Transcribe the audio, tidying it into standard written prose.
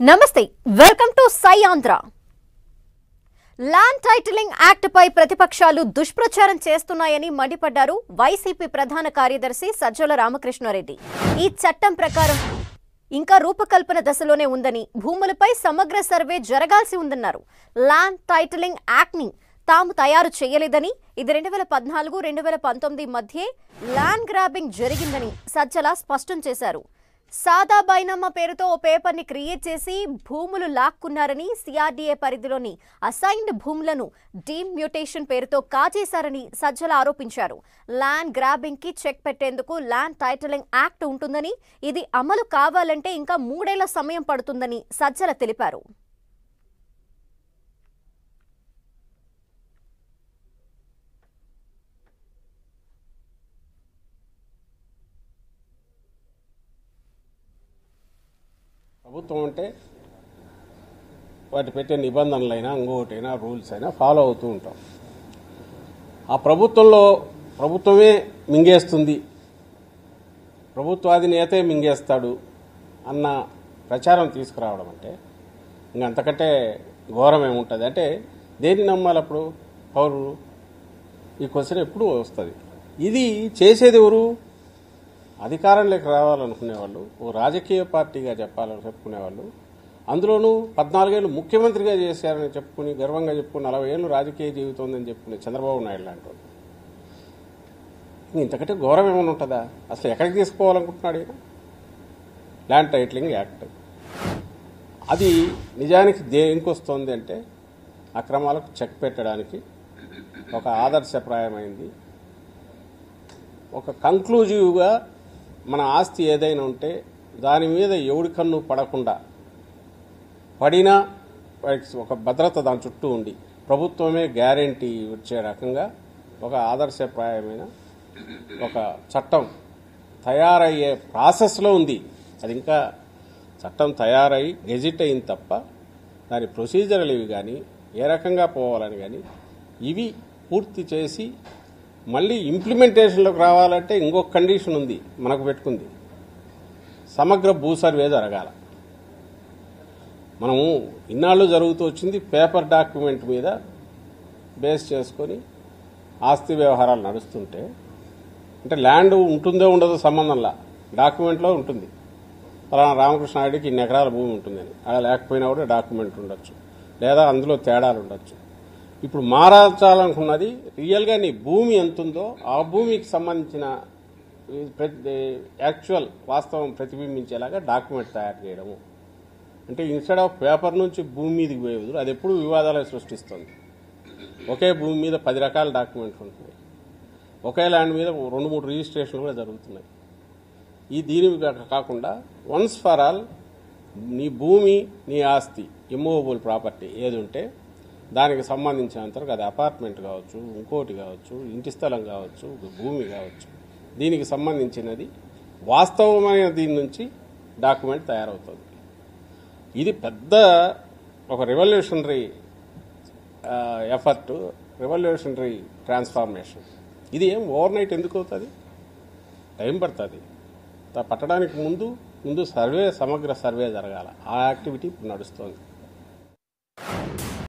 నమస్తే welcome to Sai Andhra. Land titling act పై ప్రతిపక్షాలు దుష్ప్రచారం చేస్తున్నాయని మండిపడ్డారు వైసీపీ ప్రధాన కార్యదర్శి సజ్జల రామకృష్ణారెడ్డి. ఈ చట్టం ప్రకారం ఇంకా రూపకల్పన దశలోనే ఉందని, భూములపై సమగ్ర సర్వే జరగాల్సి ఉందన్నారు. ల్యాండ్ టైటిలింగ్ యాక్ట్ ని తాము తయారు చేయలేదని, ఇది 2014-2019 మధ్య ల్యాండ్ గ్రాబింగ్ జరిగిందని సజ్జల స్పష్టం చేశారు. సాదా బైనామా పేరుతో ఓ పేపర్ ని క్రియేట్ చేసి భూములు లాక్కున్నారని, సిఆర్డీఏ పరిధిలోని అసైన్డ్ భూములను డీమ్యూటేషన్ పేరుతో కాజేశారని సజ్జల ఆరోపించారు. ల్యాండ్ గ్రాబింగ్ కి చెక్ పెట్టేందుకు ల్యాండ్ టైటిలింగ్ యాక్ట్ ఉంటుందని, ఇది అమలు కావాలంటే ఇంకా 3 ఏళ్ల సమయం పడుతుందని సజ్జల తెలిపారు. ప్రభుత్వం అంటే వాటి పెట్టే నిబంధనలైనా ఇంకొకటైనా రూల్స్ అయినా ఫాలో అవుతూ ఉంటాం. ఆ ప్రభుత్వమే మింగేస్తుంది, ప్రభుత్వాధినేతే మింగేస్తాడు అన్న ప్రచారం తీసుకురావడం అంటే ఇంకంతకంటే ఘోరం ఏముంటుంది? అంటే దేన్ని నమ్మాలి అప్పుడు పౌరులు? ఈ క్వశ్చన్ ఎప్పుడు వస్తుంది. ఇది చేసేది ఎవరు? అధికారంలోకి రావాలనుకునేవాళ్ళు, ఓ రాజకీయ పార్టీగా చెప్పుకునేవాళ్ళు, అందులోనూ 14 ఏళ్ళు ముఖ్యమంత్రిగా చేశారని చెప్పుకుని గర్వంగా చెప్పుకుని 40 ఏళ్ళు రాజకీయ జీవితం ఉందని చెప్పుకునే చంద్రబాబు నాయుడు లాంటి వాళ్ళు. ఇంతకంటే ఘోరం ఏమైనా ఉంటుందా? అసలు ఎక్కడికి తీసుకోవాలనుకుంటున్నాడు ఈయన? ల్యాండ్ టైటిలింగ్ యాక్ట్ అది నిజానికి దేనికి వస్తుంది అంటే అక్రమాలకు చెక్ పెట్టడానికి ఒక ఆదర్శప్రాయమైంది. ఒక కంక్లూజివ్గా మన ఆస్తి ఏదైనా ఉంటే దాని మీద ఎవడి కన్ను పడకుండా, పడినా ఒక భద్రత దాని చుట్టూ ఉండి ప్రభుత్వమే గ్యారెంటీ వచ్చే రకంగా ఒక ఆదర్శప్రాయమైన ఒక చట్టం తయారయ్యే ప్రాసెస్లో ఉంది. అది ఇంకా చట్టం తయారై గెజిట్ అయింది తప్ప దాని ప్రొసీజర్లు ఇవి కానీ ఏ రకంగా పోవాలని కానీ ఇవి పూర్తి చేసి మళ్ళీ ఇంప్లిమెంటేషన్లోకి రావాలంటే ఇంకొక కండిషన్ ఉంది మనకు పెట్టుకుంది. సమగ్ర భూ సర్వే జరగాల. మనము ఇన్నాళ్ళు జరుగుతూ వచ్చింది పేపర్ డాక్యుమెంట్ మీద బేస్ చేసుకొని ఆస్తి వ్యవహారాలు నడుస్తుంటే, అంటే ల్యాండ్ ఉంటుందో ఉండదో సంబంధంలా డాక్యుమెంట్లో ఉంటుంది. ఫలానా రామకృష్ణారెడ్డికి ఇన్ని ఎకరాల భూమి ఉంటుందని, అలా లేకపోయినా కూడా డాక్యుమెంట్ ఉండొచ్చు, లేదా అందులో తేడాలు ఉండొచ్చు. ఇప్పుడు మార్చాలనుకున్నది రియల్గా నీ భూమి ఎంతుందో ఆ భూమికి సంబంధించిన యాక్చువల్ వాస్తవం ప్రతిబింబించేలాగా డాక్యుమెంట్ తయారు చేయడము. అంటే ఇన్స్టెడ్ ఆఫ్ పేపర్ నుంచి భూమి మీదకి పోయేది అది ఎప్పుడు వివాదాలు సృష్టిస్తుంది. ఒకే భూమి మీద 10 రకాల డాక్యుమెంట్లు ఉంటున్నాయి, ఒకే ల్యాండ్ మీద 2-3 రిజిస్ట్రేషన్లు కూడా జరుగుతున్నాయి. దీని కాకుండా వన్స్ ఫర్ ఆల్ నీ భూమి, నీ ఆస్తి, ఇమ్మూవబుల్ ప్రాపర్టీ ఏది ఉంటే దానికి సంబంధించినంతవరకు అది అపార్ట్మెంట్ కావచ్చు, ఇంకోటి కావచ్చు, ఇంటి స్థలం కావచ్చు, భూమి కావచ్చు, దీనికి సంబంధించినది వాస్తవమైన దీని నుంచి డాక్యుమెంట్ తయారవుతుంది. ఇది పెద్ద ఒక రెవల్యూషనరీ ఎఫర్ట్, రెవల్యూషనరీ ట్రాన్స్ఫార్మేషన్. ఇది ఏం ఓవర్ నైట్ ఎందుకు అవుతుంది? టైం పడుతుంది. పట్టడానికి ముందు సమగ్ర సర్వే జరగాల. ఆ యాక్టివిటీ ఇప్పుడు నడుస్తుంది.